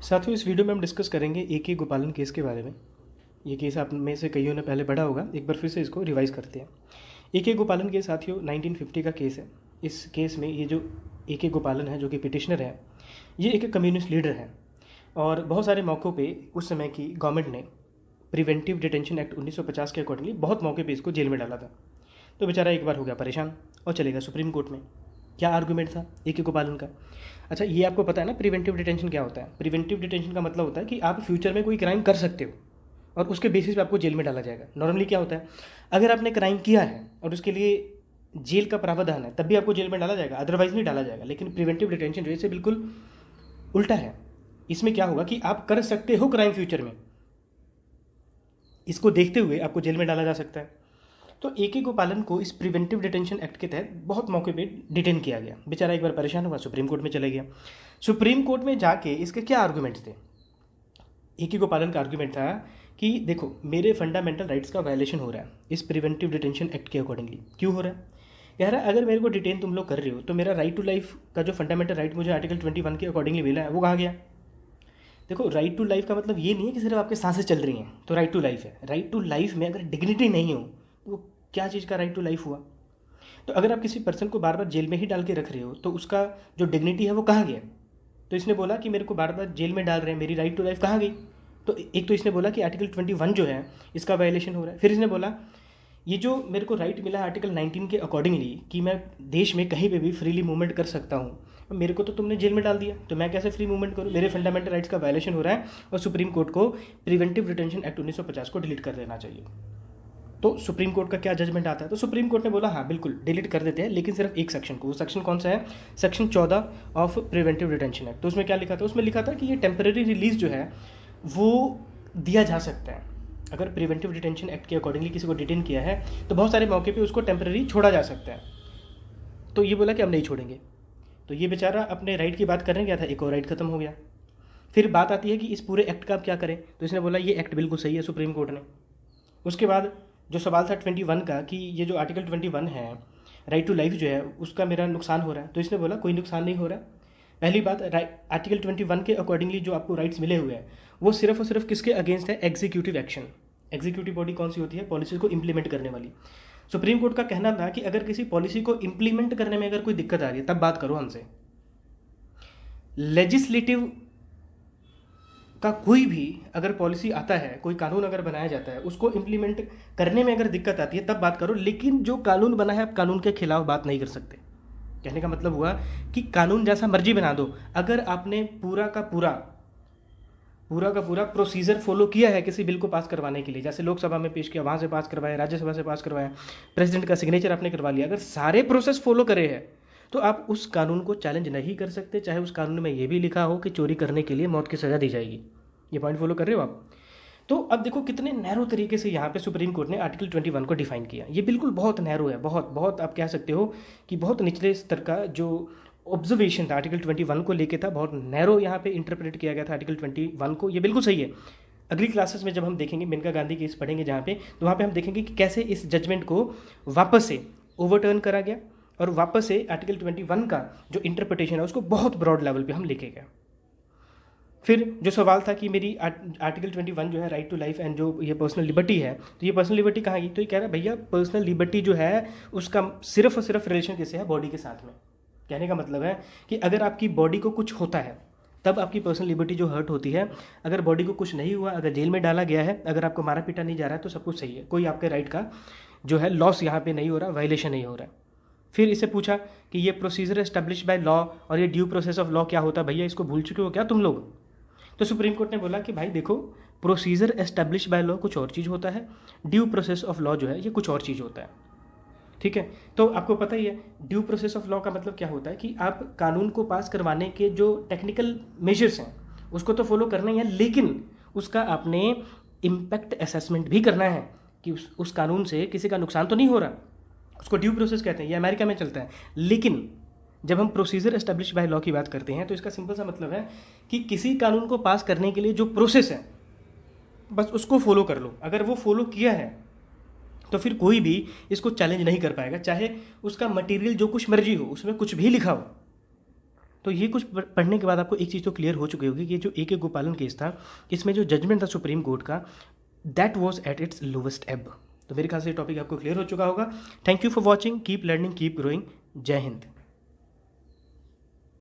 साथियों, इस वीडियो में हम डिस्कस करेंगे ए.के. गोपालन केस के बारे में। ये केस आप में से कईयों ने पहले पढ़ा होगा, एक बार फिर से इसको रिवाइज करते हैं। ए.के. गोपालन केस साथियों 1950 का केस है। इस केस में ये जो ए.के. गोपालन है, जो कि पिटिशनर है, ये एक कम्युनिस्ट लीडर है और बहुत सारे मौक़ों पे उस समय की गवर्नमेंट ने प्रिवेंटिव डिटेंशन एक्ट 1950 के अकॉर्डिंगली बहुत मौके पे इसको जेल में डाला था। तो बेचारा एक बार हो गया परेशान और चलेगा सुप्रीम कोर्ट में। क्या आर्गूमेंट था ए.के. गोपालन का? अच्छा, ये आपको पता है ना प्रिवेंटिव डिटेंशन क्या होता है? प्रिवेंटिव डिटेंशन का मतलब होता है कि आप फ्यूचर में कोई क्राइम कर सकते हो और उसके बेसिस पे आपको जेल में डाला जाएगा। नॉर्मली क्या होता है, अगर आपने क्राइम किया है और उसके लिए जेल का प्रावधान है तब भी आपको जेल में डाला जाएगा, अदरवाइज नहीं डाला जाएगा। लेकिन प्रिवेंटिव डिटेंशन जो है इसे बिल्कुल उल्टा है। इसमें क्या होगा कि आप कर सकते हो क्राइम फ्यूचर में, इसको देखते हुए आपको जेल में डाला जा सकता है। तो ए.के. गोपालन को इस प्रिवेंटिव डिटेंशन एक्ट के तहत बहुत मौके पे डिटेन किया गया। बेचारा एक बार परेशान हुआ, सुप्रीम कोर्ट में चले गया। सुप्रीम कोर्ट में जाके इसके क्या आर्गूमेंट्स थे? ए.के. गोपालन का आर्गूमेंट था कि देखो, मेरे फंडामेंटल राइट्स का वायलेशन हो रहा है इस प्रिवेंटिव डिटेंशन एक्ट के अकॉर्डिंगली। क्यों हो रहा है? कह रहा है अगर मेरे को डिटेन तुम लोग कर रहे हो तो मेरा राइट टू लाइफ का जो फंडामेंटल राइट मुझे आर्टिकल 21 के अकॉर्डिंगली मिला है वो कहाँ गया? देखो, राइट टू लाइफ का मतलब ये नहीं है कि सिर्फ आपके सांसें चल रही हैं तो राइट टू लाइफ है। राइट टू लाइफ में अगर डिग्निटी नहीं हो तो वो क्या चीज़ का राइट टू लाइफ हुआ? तो अगर आप किसी पर्सन को बार बार जेल में ही डाल के रख रहे हो तो उसका जो डिग्निटी है वो कहाँ गया? तो इसने बोला कि मेरे को बार बार जेल में डाल रहे हैं, मेरी राइट टू लाइफ कहाँ गई? तो एक तो इसने बोला कि आर्टिकल 21 जो है इसका वायलेशन हो रहा है। फिर इसने बोला ये जो मेरे को राइट मिला है आर्टिकल 19 के अकॉर्डिंगली कि मैं देश में कहीं पे भी फ्रीली मूवमेंट कर सकता हूँ, मेरे को तो तुमने जेल में डाल दिया, तो मैं कैसे फ्री मूवमेंट करूँ? मेरे फंडामेंटल राइट्स का वायलेशन हो रहा है और सुप्रीम कोर्ट को प्रिवेंटिव डिटेंशन एक्ट 1950 को डिलीट कर देना चाहिए। तो सुप्रीम कोर्ट का क्या जजमेंट आता है? तो सुप्रीम कोर्ट ने बोला हाँ बिल्कुल डिलीट कर देते हैं, लेकिन सिर्फ एक सेक्शन को। वो सेक्शन कौन सा है? Section 14 of preventive detention act. तो उसमें क्या लिखा था? उसमें लिखा था कि ये टेम्पररी रिलीज जो है वो दिया जा सकता है। अगर प्रिवेंटिव डिटेंशन एक्ट के अकॉर्डिंगली किसी को डिटेन किया है तो बहुत सारे मौके पे उसको टेम्पररी छोड़ा जा सकता है। तो ये बोला कि हम नहीं छोड़ेंगे। तो ये बेचारा अपने राइट की बात करने गया था, एक और राइट खत्म हो गया। फिर बात आती है कि इस पूरे एक्ट का आप क्या करें? तो इसने बोला ये एक्ट बिल्कुल सही है सुप्रीम कोर्ट ने। उसके बाद जो सवाल था 21 का कि ये जो आर्टिकल 21 है राइट टू लाइफ जो है उसका मेरा नुकसान हो रहा है, तो इसने बोला कोई नुकसान नहीं हो रहा है। पहली बात, आर्टिकल 21 के अकॉर्डिंगली जो आपको राइट्स मिले हुए हैं वो सिर्फ और सिर्फ किसके अगेंस्ट है? Executive action. एग्जीक्यूटिव बॉडी कौन सी होती है? पॉलिसी को इंप्लीमेंट करने वाली। सुप्रीम कोर्ट का कहना था कि अगर किसी पॉलिसी को इंप्लीमेंट करने में अगर कोई दिक्कत आ रही है तब बात करो हमसे। लेजिस्लेटिव का कोई भी अगर पॉलिसी आता है, कोई कानून अगर बनाया जाता है, उसको इंप्लीमेंट करने में अगर दिक्कत आती है तब बात करो, लेकिन जो कानून बना है आप कानून के खिलाफ बात नहीं कर सकते। कहने का मतलब हुआ कि कानून जैसा मर्जी बना दो, अगर आपने पूरा का पूरा प्रोसीजर फॉलो किया है किसी बिल को पास करवाने के लिए, जैसे लोकसभा में पेश किया, वहाँ से पास करवाया, राज्यसभा से पास करवाया, प्रेसिडेंट का सिग्नेचर आपने करवा लिया, अगर सारे प्रोसेस फॉलो करे हैं तो आप उस कानून को चैलेंज नहीं कर सकते, चाहे उस कानून में ये भी लिखा हो कि चोरी करने के लिए मौत की सज़ा दी जाएगी। ये पॉइंट फॉलो कर रहे हो आप? तो अब देखो कितने नैरो तरीके से यहाँ पे सुप्रीम कोर्ट ने आर्टिकल 21 को डिफाइन किया। ये बिल्कुल बहुत नैरो है, बहुत आप कह सकते हो कि बहुत निचले स्तर का जो ऑब्जर्वेशन था आर्टिकल 21 को लेके था, बहुत नैरो यहाँ पे इंटरप्रेट किया गया था आर्टिकल 21 को। ये बिल्कुल सही है। अगली क्लासेस में जब हम देखेंगे मेनका गांधी केस पढ़ेंगे जहाँ पे, तो वहाँ पे हम देखेंगे कि कैसे इस जजमेंट को वापस से ओवरटर्न करा गया और वापस से आर्टिकल 21 का जो इंटरप्रिटेशन है उसको बहुत ब्रॉड लेवल पे हम लेके गए। फिर जो सवाल था कि मेरी आर्टिकल 21 जो है राइट टू लाइफ एंड जो ये पर्सनल लिबर्टी है, तो ये पर्सनल लिबर्टी कहाँ गई? तो ये कह रहा है भैया पर्सनल लिबर्टी जो है उसका सिर्फ और सिर्फ रिलेशन किससे है? बॉडी के साथ में। कहने का मतलब है कि अगर आपकी बॉडी को कुछ होता है तब आपकी पर्सनल लिबर्टी जो हर्ट होती है, अगर बॉडी को कुछ नहीं हुआ, अगर जेल में डाला गया है, अगर आपको मारा पीटा नहीं जा रहा है तो सब कुछ सही है, कोई आपके राइट का जो है लॉस यहाँ पे नहीं हो रहा, वायलेशन नहीं हो रहा है। फिर इसे पूछा कि ये प्रोसीजर एस्टेब्लिश बाय लॉ और ये ड्यू प्रोसेस ऑफ लॉ क्या होता है? भैया इसको भूल चुके हो क्या तुम लोग? तो सुप्रीम कोर्ट ने बोला कि भाई देखो, प्रोसीजर एस्टेब्लिश बाय लॉ कुछ और चीज़ होता है, ड्यू प्रोसेस ऑफ लॉ जो है ये कुछ और चीज़ होता है। ठीक है, तो आपको पता ही है ड्यू प्रोसेस ऑफ लॉ का मतलब क्या होता है कि आप कानून को पास करवाने के जो टेक्निकल मेजर्स हैं उसको तो फॉलो करना ही है, लेकिन उसका आपने इम्पैक्ट असेसमेंट भी करना है कि उस कानून से किसी का नुकसान तो नहीं हो रहा। उसको ड्यू प्रोसेस कहते हैं, ये अमेरिका में चलता है। लेकिन जब हम प्रोसीजर एस्टेब्लिश बाय लॉ की बात करते हैं तो इसका सिंपल सा मतलब है कि किसी कानून को पास करने के लिए जो प्रोसेस है बस उसको फॉलो कर लो। अगर वो फॉलो किया है तो फिर कोई भी इसको चैलेंज नहीं कर पाएगा, चाहे उसका मटेरियल जो कुछ मर्जी हो, उसमें कुछ भी लिखा हो। तो ये कुछ पढ़ने के बाद आपको एक चीज़ तो क्लियर हो चुकी होगी कि जो ए के गोपालन केस था, इसमें जो जजमेंट था सुप्रीम कोर्ट का, that was at its lowest एब। तो मेरे ख्याल से ये टॉपिक आपको क्लियर हो चुका होगा। Thank you for watching, keep learning, keep growing. जय हिंद।